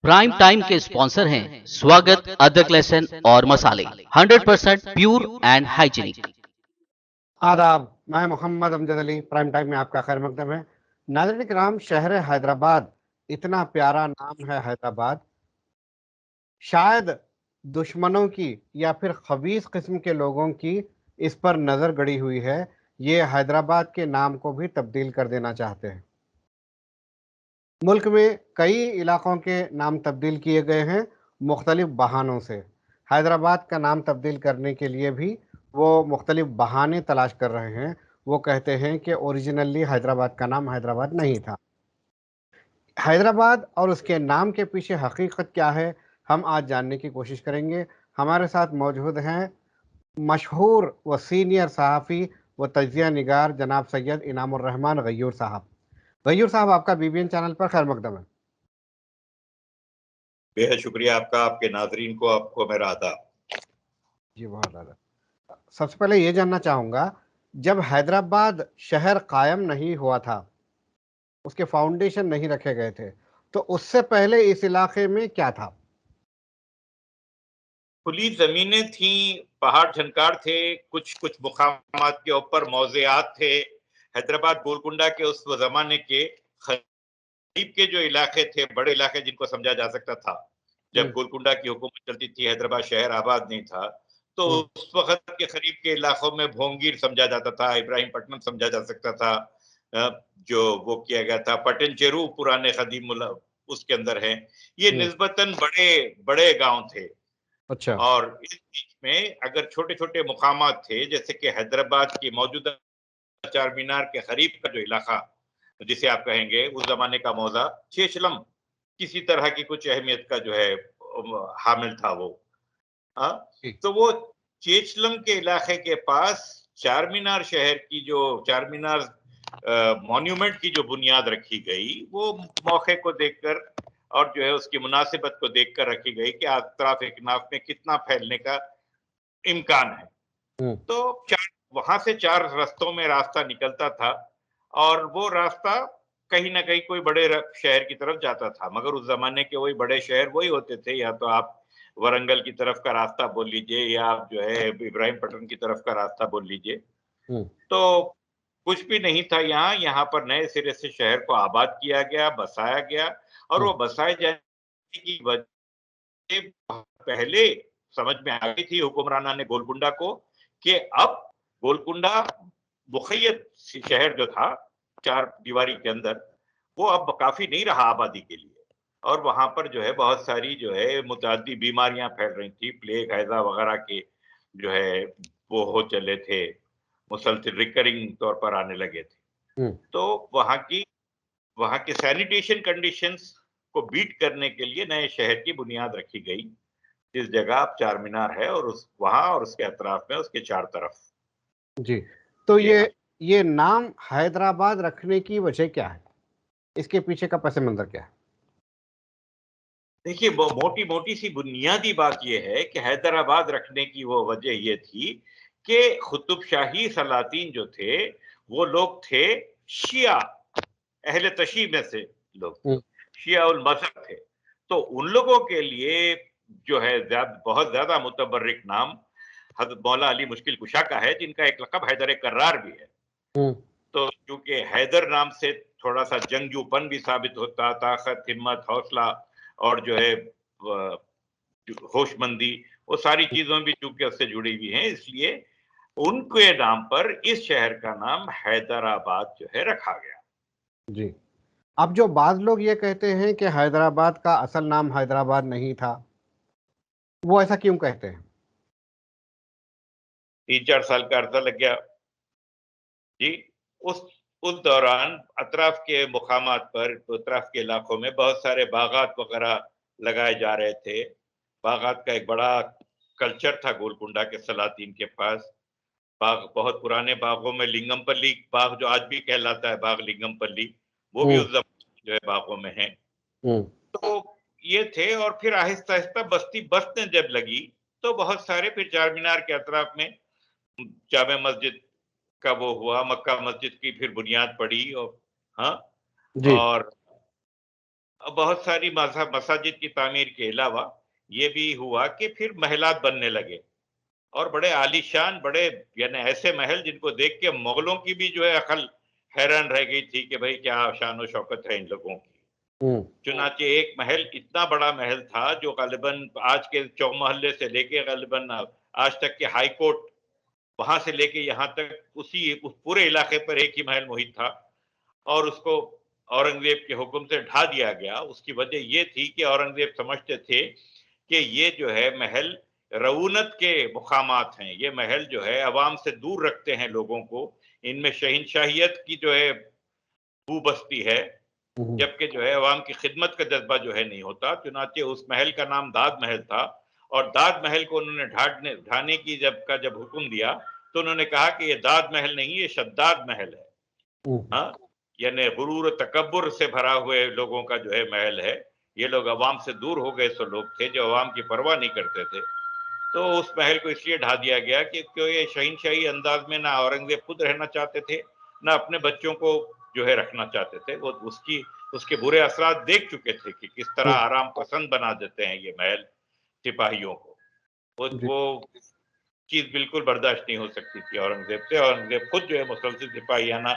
Prime time के sponsor हैं स्वागत, अदरक, लहसुन और मसाले, 100% प्योर एंड हाइजीनिक। आदाब, मैं मोहम्मद अमजद अली। प्राइम टाइम में आपका खैर मकदम है। नाज़रीन किराम, शहर हैदराबाद, इतना प्यारा नाम है हैदराबाद, शायद दुश्मनों की या फिर खबीस किस्म के लोगों की इस पर नज़र गड़ी हुई है। ये हैदराबाद के नाम को भी तब्दील कर देना चाहते हैं। मुल्क में कई इलाकों के नाम तब्दील किए गए हैं मुख्तलिफ बहानों से। हैदराबाद का नाम तब्दील करने के लिए भी वो मुख्तलिफ बहाने तलाश कर रहे हैं। वो कहते हैं कि ओरिजिनली हैदराबाद का नाम हैदराबाद नहीं था। हैदराबाद और उसके नाम के पीछे हकीकत क्या है, हम आज जानने की कोशिश करेंगे। हमारे साथ मौजूद हैं मशहूर व सीनियर सहाफ़ी व तजिया निगार जनाब सैयद इनामुर रहमान गयूर साहब। गयूर साहब, आपका बीबीएन चैनल पर खैर मकदम है। बेहद शुक्रिया आपका, आपके नाजरीन को, आपको मेरा आदाब। जी बहुत ज़्यादा। सबसे पहले ये जानना चाहूँगा, जब हैदराबाद शहर कायम नहीं हुआ था, उसके फाउंडेशन नहीं रखे गए थे, तो उससे पहले इस इलाके में क्या था? खुली जमीनें थी, पहाड़ झनकार थे, कुछ कुछ मुकामात के ऊपर मौज़ेआत थे। हैदराबाद गोलकुंडा के उस जमाने के करीब के जो इलाके थे, बड़े इलाके जिनको समझा जा सकता था, जब गोलकुंडा की हुकूमत चलती थी, हैदराबाद शहर आबाद नहीं था, तो उस वक्त के करीब के इलाकों में भोंगीर समझा जाता था, इब्राहिमपट्टनम समझा जा सकता था, जो वो किया गया था, पटनचेरू पुराने कदीम उसके अंदर है। ये निस्बतन बड़े बड़े गांव थे। अच्छा। और इस बीच में अगर छोटे छोटे मुकामात थे, जैसे कि हैदराबाद की मौजूदा चार मीनार के करीब का जो इलाका, जिसे आप कहेंगे उस जमाने का मौजा चेशलम, किसी तरह की कुछ अहमियत का जो है हामिल था वो। हाँ, तो वो चेचलम के इलाके के पास चार मीनार शहर की जो चार मीनार मॉन्यूमेंट की जो बुनियाद रखी गई, वो मौके को देखकर और जो है उसकी मुनासिबत को देखकर रखी गई कि अतराफ इकनाफ में कितना फैलने का इम्कान है। तो वहां से चार रास्तों में रास्ता निकलता था और वो रास्ता कहीं ना कहीं कोई बड़े शहर की तरफ जाता था, मगर उस जमाने के वही बड़े शहर वही होते थे, या तो आप वरंगल की तरफ का रास्ता बोल लीजिए या आप जो है इब्राहिमपट्टनम की तरफ का रास्ता बोल लीजिए। तो कुछ भी नहीं था यहाँ पर नए सिरे से शहर को आबाद किया गया, बसाया गया। और वो बसाए जाने की वजह पहले समझ में आ गई थी हुक्मराना ने गोलकुंडा को कि अब गोलकुंडा मुखय्यद शहर जो था चार दीवारी के अंदर, वो अब काफी नहीं रहा आबादी के लिए। और वहां पर जो है बहुत सारी जो है मुतअद्दी बीमारियां फैल रही थी, प्लेग, हैजा वगैरह के जो है वो हो चले थे, मुसलसल रिकरिंग तौर पर आने लगे थे। तो वहां की सैनिटेशन कंडीशंस को बीट करने के लिए नए शहर की बुनियाद रखी गई, जिस जगह अब चार मीनार है और उस वहां और उसके अतराफ में उसके चार तरफ। जी, तो ये नाम हैदराबाद रखने की वजह क्या है? इसके पीछे का पस मंजर क्या है? देखिए, वो मोटी मोटी सी बुनियादी बात यह है कि हैदराबाद रखने की वो वजह ये थी कि कुतुब शाही सलातीन जो थे वो लोग थे शिया, अहले तशी में से लोग थे, शिया उल मजहब थे। तो उन लोगों के लिए जो है बहुत ज्यादा मुतबर्रिक नाम हज़रत मौला अली मुश्किल कुशा का है, जिनका एक लक़ब हैदर कर्रार भी है। तो क्योंकि हैदर नाम से थोड़ा सा जंगजूपन भी साबित होता, ताकत, हिम्मत, हौसला और जो है होशमंदी, वो सारी चीजों भी चूंकि उससे जुड़ी हुई हैं, इसलिए उनके नाम पर इस शहर का नाम हैदराबाद जो है रखा गया। जी। अब जो बाज़ लोग ये कहते हैं कि हैदराबाद का असल नाम हैदराबाद नहीं था, वो ऐसा क्यों कहते हैं? 3-4 साल का अर्सा लग गया जी। उस उस दौरान अतराफ के मुकामात पर, अतराफ के इलाकों में बहुत सारे बागात वगैरह लगाए जा रहे थे। बागात का एक बड़ा कल्चर था गोलकुंडा के सलातीन के पास। बाग, बहुत पुराने बागों में लिंगमपल्ली बाग, जो आज भी कहलाता है बाग लिंगमपल्ली, वो भी उस जमाने जो है बागों में है। तो ये थे, और फिर आहिस्ता आहिस्ता बस्ती बसने जब लगी तो बहुत सारे फिर चार मीनार के अतराफ में जामे मस्जिद का वो हुआ, मक्का मस्जिद की फिर बुनियाद पड़ी। और हाँ, जी। और बहुत सारी मसाजिद की तामीर के अलावा ये भी हुआ कि फिर महलात बनने लगे, और बड़े आलीशान, बड़े यानी ऐसे महल जिनको देख के मुगलों की भी जो है अकल हैरान रह गई थी कि भाई क्या शान और शौकत है इन लोगों की। चुनाचे एक महल, इतना बड़ा महल था जो गालिबन आज के चौमहल्ले से लेके गालिबन आज तक के हाई कोर्ट, वहां से लेके यहाँ तक उस पूरे इलाके पर एक ही महल मुहित था, और उसको औरंगजेब के हुक्म से ढा दिया गया। उसकी वजह ये थी कि औरंगजेब समझते थे कि ये जो है महल रऊनत के मुकामात हैं, ये महल जो है अवाम से दूर रखते हैं लोगों को, इनमें शहनशाहियत की जो है बू बसती है, जबकि जो है अवाम की खिदमत का जज्बा जो है नहीं होता। चुनाचे उस महल का नाम दाद महल था, और दाद महल को उन्होंने ढाने की जब हुक्म दिया, तो उन्होंने कहा कि ये दाद महल नहीं, ये शद्दाद महल है। हाँ, यानी गुरूर तकब्बुर से भरा हुए लोगों का जो है महल है। ये लोग अवाम से दूर हो गए सो लोग थे जो अवाम की परवाह नहीं करते थे। तो उस महल को इसलिए ढा दिया गया कि क्यों ये शहीनशाही अंदाज में ना औरंगजेब खुद रहना चाहते थे, ना अपने बच्चों को जो है रखना चाहते थे। वो उसके बुरे असरात देख चुके थे कि किस तरह आराम पसंद बना देते हैं ये महल सिपाहियों को। वो चीज बिल्कुल बर्दाश्त नहीं हो सकती थी औरंगजेब से। औरंगजेब खुद जो है मुसलसल सिपाहियाना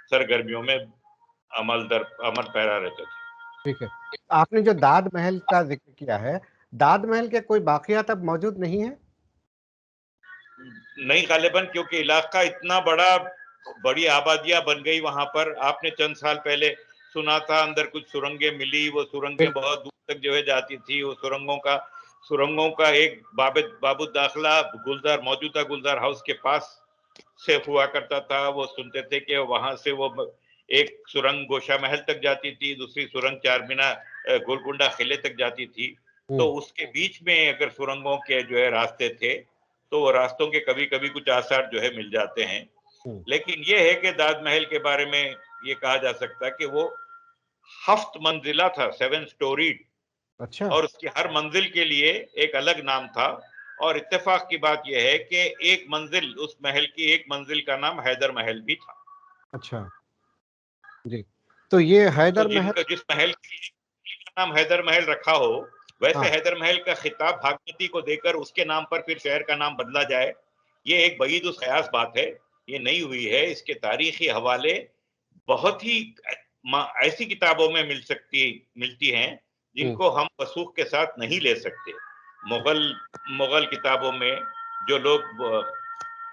सरगर्मियों में अमल पैरा रहते थे। ठीक है। आपने जो दाद महल का जिक्र किया है, दाद महल के कोई बाकियात अब मौजूद नहीं है? नहीं गालिबन, क्योंकि इलाका इतना बड़ा, बड़ी आबादियां बन गई वहां पर। आपने चंद साल पहले सुना था अंदर कुछ सुरंगें मिली, वो सुरंगें बहुत दूर तक जो है जाती थी। वो सुरंगों का एक बाबू दाखला गुलजार, मौजूदा गुलजार हाउस के पास से हुआ करता था। वो सुनते थे कि वहां से वो एक सुरंग गोशा महल तक जाती थी, दूसरी सुरंग चारमीनार गोलकुंडा किले तक जाती थी। तो उसके बीच में अगर सुरंगों के जो है रास्ते थे, तो वो रास्तों के कभी कभी कुछ आसार जो है मिल जाते हैं। लेकिन ये है कि दाद महल के बारे में ये कहा जा सकता है कि वो 7 मंजिला था, 7 स्टोरीड। अच्छा। और उसकी हर मंजिल के लिए एक अलग नाम था। और इत्तेफाक की बात यह है कि एक मंजिल, उस महल की एक मंजिल का नाम हैदर महल भी था। अच्छा जी। तो ये तो हैदर महल, जिस महल का नाम हैदर महल रखा हो, वैसे हाँ, हैदर महल का खिताब भागमती को देकर उसके नाम पर फिर शहर का नाम बदला जाए, ये एक बईद ख़यास बात है। ये नहीं हुई है। इसके तारीखी हवाले बहुत ही ऐसी किताबों में मिलती हैं जिनको हम वसूख के साथ नहीं ले सकते। मुगल किताबों में जो लोग,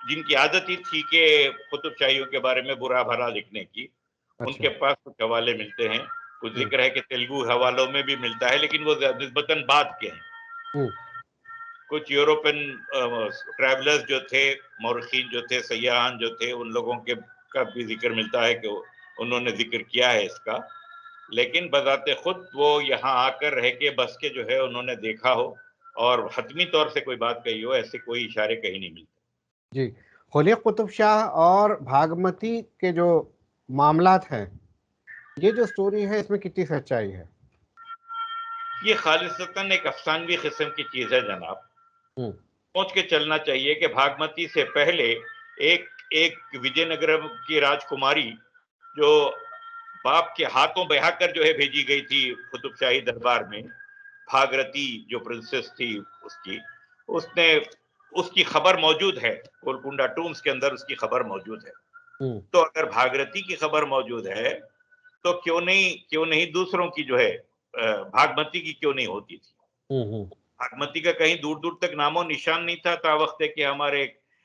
जिनकी आदत ही थी कि कुतुब शाहियों के बारे में बुरा भला लिखने की, अच्छा। उनके पास कुछ हवाले मिलते हैं। कुछ जिक्र है कि तेलुगु हवालों में भी मिलता है, लेकिन वो निस्बतन बाद के हैं। कुछ यूरोपियन ट्रैवलर्स जो थे, मौरखीन जो थे, सयाहान जो थे, उन लोगों के का भी जिक्र मिलता है कि उन्होंने जिक्र किया है इसका। लेकिन बजाते खुद वो यहाँ आकर रह के बस के जो है उन्होंने देखा हो और हतमी तौर से कोई बात कही हो, ऐसे कोई इशारे कहीं नहीं मिलते। जी। कुली कुतुब शाह और भागमती के जो मामलात हैं, ये जो स्टोरी है इसमें कितनी सच्चाई है? ये खालिसतन एक अफसानवी किस्म की चीज है जनाब। हम्म। सोच के चलना चाहिए कि भागमती से पहले एक एक विजयनगरम की राजकुमारी, जो बाप के हाथों बहाकर जो है भेजी गई थी कुतुब शाही दरबार में, भागरती जो प्रिंसेस थी उसकी, उसने उसकी खबर मौजूद है गोलकुंडा टूम्स के अंदर, उसकी खबर मौजूद है। तो अगर भागरती की खबर मौजूद है, तो क्यों नहीं दूसरों की जो है भागमती की क्यों नहीं होती थी? भागमती का कहीं दूर दूर तक नामो निशान नहीं था। ता वक्त है कि हमारे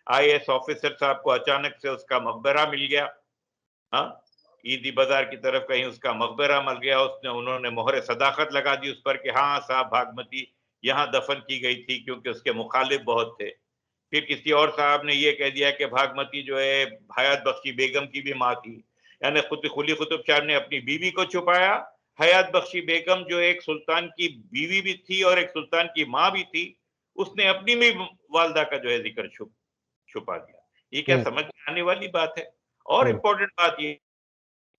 IAS ऑफिसर साहब को अचानक से उसका मकबरा मिल गया। हाँ, ईदी बाजार की तरफ कहीं उसका मकबरा मिल गया। उन्होंने मोहर सदाकत लगा दी उस पर कि हाँ साहब, भागमती यहाँ दफन की गई थी, क्योंकि उसके मुखालिफ बहुत थे। फिर किसी और साहब ने ये कह दिया कि भागमती जो है हयात बख्शी बेगम की भी माँ थी। यानी खुद कुली कुतुब शाह ने अपनी बीवी को छुपाया। हयात बख्शी बेगम जो एक सुल्तान की बीवी भी थी और एक सुल्तान की माँ भी थी, उसने अपनी भी वालदा का जो है जिक्र छुपा दिया। ये क्या समझ में आने वाली बात है? और इम्पोर्टेंट बात ये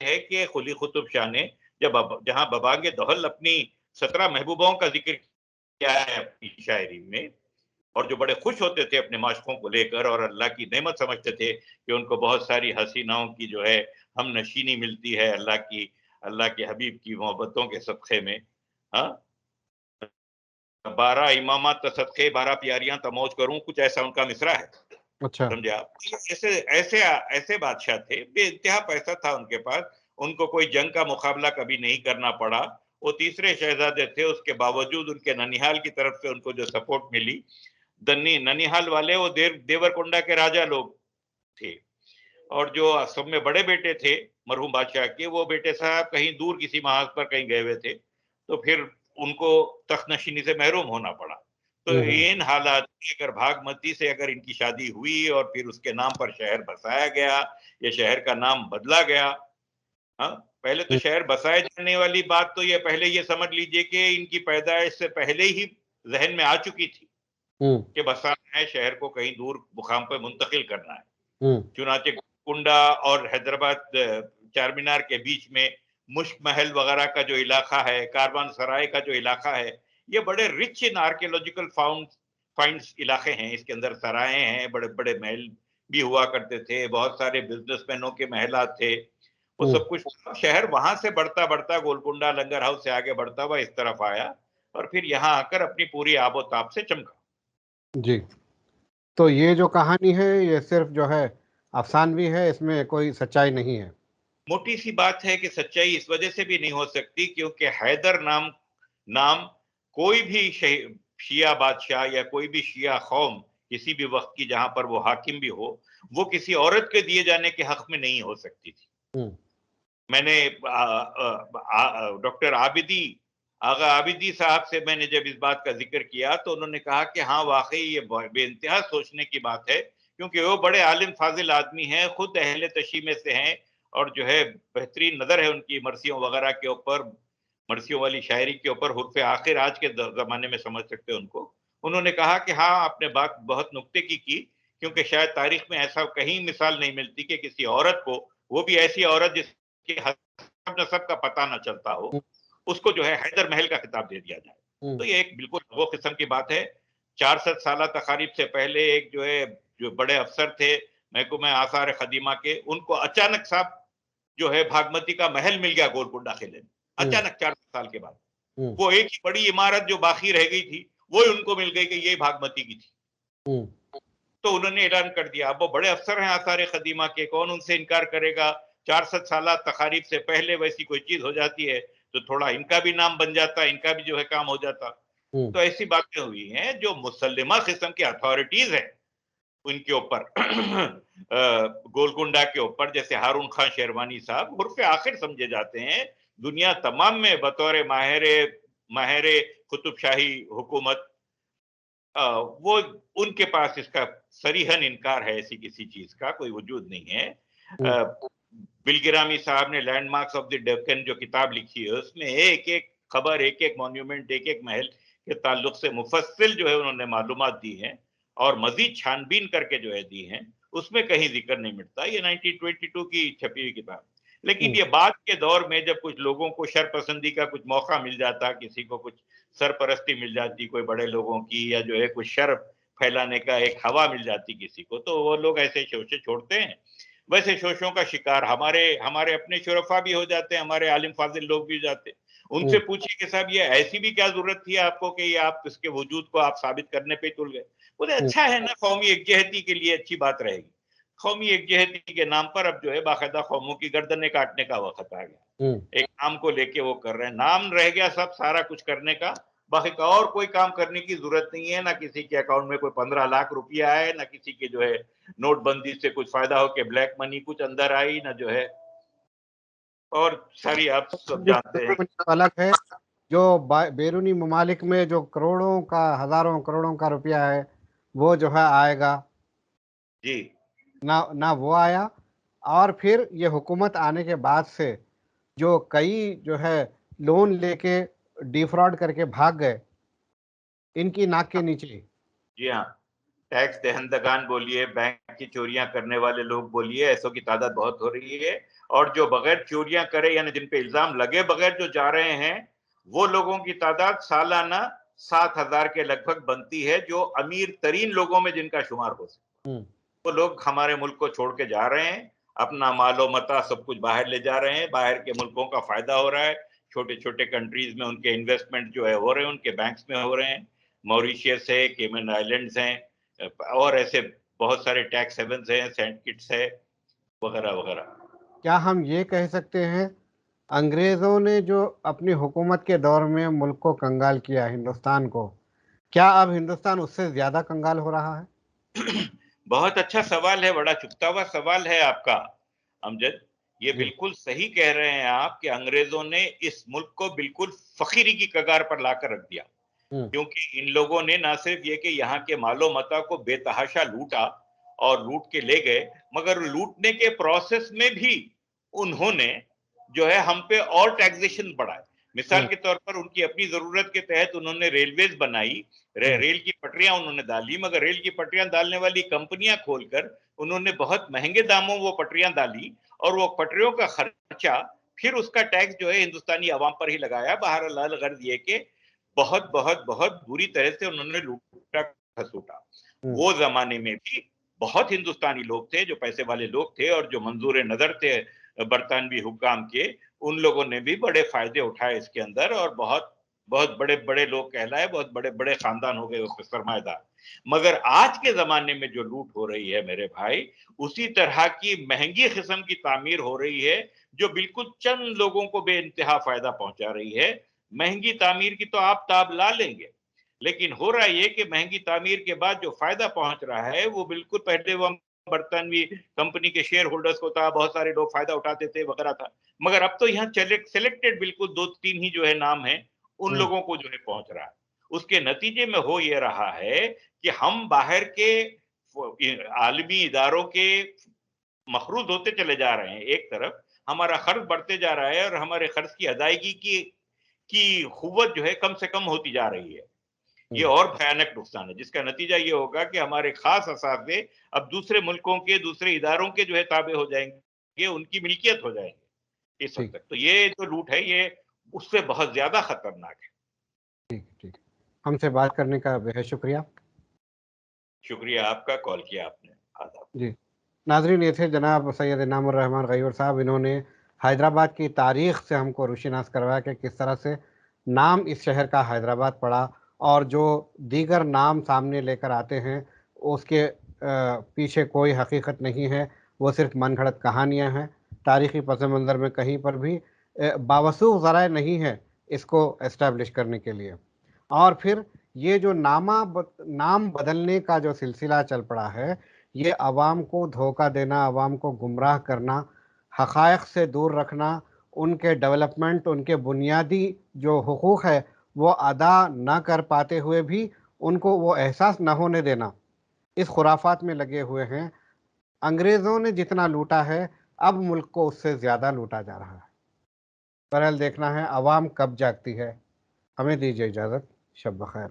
है कि कुली कुतुब शाह ने जहां बबांगे दहल अपनी 17 महबूबाओं का जिक्र किया है अपनी शायरी में, और जो बड़े खुश होते थे अपने माशकों को लेकर और अल्लाह की नेमत समझते थे कि उनको बहुत सारी हसीनाओं की जो है हम नशीनी मिलती है, अल्लाह की अल्लाह के हबीब की मोहब्बतों के सदक़े में। हाँ, 12 इमामात त सदक़े 12 प्यारियां तमौज करूं, कुछ ऐसा उनका मिसरा है। अच्छा। समझे आप? ऐसे ऐसे ऐसे बादशाह थे, बेइंतहा पैसा था उनके पास, उनको कोई जंग का मुकाबला कभी नहीं करना पड़ा। वो तीसरे शहजादे थे, उसके बावजूद उनके ननिहाल की तरफ से उनको जो सपोर्ट मिली, ननिहाल वाले वो देवरकुंडा के राजा लोग थे। और जो सब में बड़े बेटे थे मरहूम बादशाह के, वो बेटे साहब कहीं दूर किसी महाज पर कहीं गए हुए थे, तो फिर उनको तख्तनशीनी से महरूम होना पड़ा। तो इन हालात में अगर भागमती से अगर इनकी शादी हुई और फिर उसके नाम पर शहर बसाया गया, ये शहर का नाम बदला गया। हाँ, पहले तो शहर बसाए जाने वाली बात तो ये पहले ये समझ लीजिए कि इनकी पैदाइश से पहले ही जहन में आ चुकी थी कि बसाना है, शहर को कहीं दूर मुकाम पर मुंतकिल करना है। चुनाचे कुंडा और हैदराबाद चार मीनार के बीच में मुश्क महल वगैरह का जो इलाका है, कारवान सराय का जो इलाका है, ये बड़े रिच इन आर्कियोलॉजिकल फाइंड्स इलाके हैं। इसके अंदर सराय हैं, बड़े बड़े महल भी हुआ करते थे, बहुत सारे बिजनेसमैनों के महलात थे, वो सब कुछ। शहर वहां से बढ़ता बढ़ता गोलकुंडा लंगर हाउस से आगे बढ़ता हुआ इस तरफ आया और फिर यहाँ आकर अपनी पूरी आबोताब से चमका। जी। तो ये जो कहानी है ये सिर्फ जो है अफसानवी है, इसमें कोई सच्चाई नहीं है। मोटी सी बात है कि सच्चाई इस वजह से भी नहीं हो सकती क्योंकि हैदर नाम नाम कोई भी शिया बादशाह या कोई भी शिया कौम किसी भी वक्त की जहां पर वो हाकिम भी हो, वो किसी औरत के दिए जाने के हक में नहीं हो सकती थी। मैंने डॉक्टर आगा आबिदी साहब से मैंने जब इस बात का जिक्र किया तो उन्होंने कहा कि हाँ वाकई ये बेइंतहा सोचने की बात है, क्योंकि वो बड़े आलिम फाजिल आदमी हैं, खुद अहले तशी में से हैं और जो है बेहतरीन नजर है उनकी मरसियों वगैरह के ऊपर, मरसियों वाली शायरी के ऊपर, हुर्फ़े आखिर आज के जमाने में समझ सकते हैं उनको। उन्होंने कहा कि हाँ आपने बात बहुत नुक्ते की, क्योंकि शायद तारीख में ऐसा कहीं मिसाल नहीं मिलती कि किसी औरत को, वो भी ऐसी औरत जिसके हसब नसब का पता ना चलता हो, उसको जो है हैदर महल का खिताब दे दिया जाए। तो ये एक बिल्कुल वो किस्म की बात है। 400 साल तकारीब से पहले एक जो है जो बड़े अफसर थे महकूमा आसार खदीमा के, उनको अचानक साहब जो है भागमती का महल मिल गया गोलकुंडा किले में, अचानक 400 साल के बाद। वो एक ही बड़ी इमारत जो बाकी रह गई थी वो उनको मिल गई कि ये भागमती की थी। तो उन्होंने ऐलान कर दिया। अब वो बड़े अफसर हैं आसार खदीमा के, कौन उनसे इनकार करेगा। 400 साल तकारीब से पहले वैसी कोई चीज हो जाती है तो थोड़ा इनका भी नाम बन जाता, इनका भी जो है काम हो जाता। तो ऐसी बातें हुई हैं जो मुसल्लिमा किस्म की अथॉरिटीज हैं उनके ऊपर गोलकुंडा के ऊपर, जैसे हारून खान शेरवानी साहब उर्फे आखिर समझे जाते हैं दुनिया तमाम में बतौर माहिर कुतुबशाही हुकूमत। वो उनके पास इसका सरीहन इनकार है, ऐसी किसी चीज का कोई वजूद नहीं है। बिलगिरामी साहब ने लैंडमार्क्स ऑफ द डेक्कन जो किताब लिखी है उसमें एक एक खबर, एक एक मॉन्यूमेंट, एक एक महल के ताल्लुक से मुफस्सिल जो है उन्होंने मालूमात दी हैं और मजीद छानबीन करके जो है दी हैं, उसमें कहीं जिक्र नहीं मिलता। ये 1922 की छपी हुई किताब। लेकिन ये बाद के दौर में जब कुछ लोगों को शरपसंदी का कुछ मौका मिल जाता, किसी को कुछ सरपरस्ती मिल जाती कोई बड़े लोगों की, या जो है कुछ शर फैलाने का एक हवा मिल जाती किसी को, तो वो लोग ऐसे शोशे छोड़ते हैं। वैसे शोशों का शिकार हमारे अपने शुरफा भी हो जाते हैं, हमारे आलिम फाजिल लोग भी हो जाते हैं। उनसे पूछिए कि साहब ये ऐसी भी क्या जरूरत थी आपको कि ये आप इसके वजूद को आप साबित करने पे तुल गए। बोले अच्छा है ना, कौमी एकजहती के लिए अच्छी बात रहेगी। कौमी एकजहती के नाम पर अब जो है बाकायदा कौमों की गर्दनें काटने का वक्त आ गया। एक नाम को लेके वो कर रहे हैं, नाम रह गया सब सारा कुछ करने का, बाकी का और कोई काम करने की जरूरत नहीं है। ना किसी के अकाउंट में कोई 15 लाख रुपया है, ना किसी के जो है नोटबंदी से कुछ फायदा हो के ब्लैक मनी कुछ अंदर आई, ना जो है और सारी आप सब जानते हैं। अलग है जो बैरूनी ममालिक में जो करोड़ों का, हजारों करोड़ों का रुपया है वो जो है आएगा जी ना वो आया। और फिर ये हुकूमत आने के बाद से जो कई जो है लोन लेके डिफ्रॉड करके भाग गए, इनकी नाक के नीचे। जी हाँ, टैक्स दहंदगान बोलिए, बैंक की चोरियां करने वाले लोग बोलिए, ऐसों की तादाद बहुत हो रही है। और जो बगैर चोरियां करे यानी जिन पे इल्जाम लगे बगैर जो जा रहे हैं, वो लोगों की तादाद सालाना 7,000 के लगभग बनती है, जो अमीर तरीन लोगों में जिनका शुमार हो सकता है। वो लोग हमारे मुल्क को छोड़ के जा रहे हैं अपना मालो मता सब कुछ बाहर ले जा रहे हैं, बाहर के मुल्कों का फायदा हो रहा है, छोटे छोटे कंट्रीज में उनके इन्वेस्टमेंट जो है हो रहे हैं, उनके बैंक्स में हो रहे हैं, मॉरिशियस है, केमन आइलैंड्स हैं, और ऐसे बहुत सारे टैक्स हेवन्स हैं, सेंट किट्स है, वगैरह वगैरह। क्या हम ये कह सकते हैं अंग्रेजों ने जो अपनी हुकूमत के दौर में मुल्क को कंगाल किया हिंदुस्तान को, क्या अब हिंदुस्तान उससे ज्यादा कंगाल हो रहा है? बहुत अच्छा सवाल है, बड़ा चुभता हुआ सवाल है आपका अमजद। ये जी। बिल्कुल सही कह रहे हैं आप कि अंग्रेजों ने इस मुल्क को बिल्कुल फकीरी की कगार पर लाकर रख दिया, हम्म। क्योंकि इन लोगों ने ना सिर्फ ये कि यहाँ के मालो मता को बेतहाशा लूटा और लूट के ले गए, मगर लूटने के प्रोसेस में भी उन्होंने जो है हम पे और टैक्सेशन बढ़ाए। मिसाल के तौर पर उनकी अपनी जरूरत के तहत उन्होंने रेलवेज बनाई, रेल की पटरियां उन्होंने डाली, मगर रेल की पटरियां डालने वाली कंपनियां खोलकर उन्होंने बहुत महंगे दामों वो पटरियां डाली, और वो पटरियों का खर्चा फिर उसका टैक्स जो है हिंदुस्तानी अवाम पर ही लगाया। बहरहाल गर्ज ये कि बहुत बहुत बहुत बुरी तरह से उन्होंने लूटा खसूटा। वो जमाने में भी बहुत हिंदुस्तानी लोग थे, जो पैसे वाले लोग थे और जो मंजूर नजर थे बरतानवी हुक्काम के, उन लोगों ने भी बड़े फायदे उठाए इसके अंदर, और बहुत बहुत बड़े बड़े लोग कहलाए, बहुत बड़े बड़े खानदान हो गए उसके सरमाएदार। मगर आज के जमाने में जो लूट हो रही है मेरे भाई, उसी तरह की महंगी किस्म की तामीर हो रही है, जो बिल्कुल चंद लोगों को बेइंतहा फायदा पहुंचा रही है। महंगी तामीर की तो आप ताब ला लेंगे, लेकिन हो रहा है कि महंगी तामीर के बाद जो फायदा पहुंच रहा है वो बिल्कुल, पहले वो बरतानवी कंपनी के शेयर होल्डर्स को था, बहुत सारे लोग फायदा उठाते थे वगैरह था, मगर अब तो यहाँ सेलेक्टेड बिल्कुल 2-3 ही जो है नाम है, उन लोगों को जो है पहुंच रहा है। उसके नतीजे में हो ये रहा है कि हम बाहर के आलमी इदारों के मखरूज होते चले जा रहे हैं। एक तरफ हमारा खर्च बढ़ते जा रहा है और हमारे खर्च की अदायगी की कुव्वत जो है कम से कम होती जा रही है। ये और भयानक नुकसान है, जिसका नतीजा ये होगा कि हमारे खास असाफे अब दूसरे मुल्कों के, दूसरे इदारों के जो है ताबे हो जाएंगे, उनकी मिल्कियत हो जाएंगे इस हद ठीक तक। तो ये जो लूट है ये उससे बहुत ज्यादा खतरनाक है। ठीक ठीक। हमसे बात करने का बेहद शुक्रिया। शुक्रिया आपका, कॉल किया आपने। आदाब। जी नाजरीन, ये थे जनाब सैयद इनामुर रहमान गयूर साहब। इन्होंने हैदराबाद की तारीख़ से हमको रुशिनास करवाया कि किस तरह से नाम इस शहर का हैदराबाद पड़ा, और जो दीगर नाम सामने लेकर आते हैं उसके पीछे कोई हकीकत नहीं है, वो सिर्फ मनगढ़ंत कहानियाँ हैं। तारीख़ी पस मंज़र में कहीं पर भी बावसूख ज़राए नहीं है इसको इस्टेब्लिश करने के लिए। और फिर ये जो नाम बदलने का जो सिलसिला चल पड़ा है, ये अवाम को धोखा देना, अवाम को गुमराह करना, हक़ाइक़ से दूर रखना, उनके डेवलपमेंट, उनके बुनियादी जो हुकूक़ है वो अदा ना कर पाते हुए भी उनको वो एहसास ना होने देना, इस खुराफात में लगे हुए हैं। अंग्रेज़ों ने जितना लूटा है, अब मुल्क को उससे ज़्यादा लूटा जा रहा है। बहरहाल देखना है अवाम कब जागती है। हमें दीजिए इजाज़त। शब बख़ैर।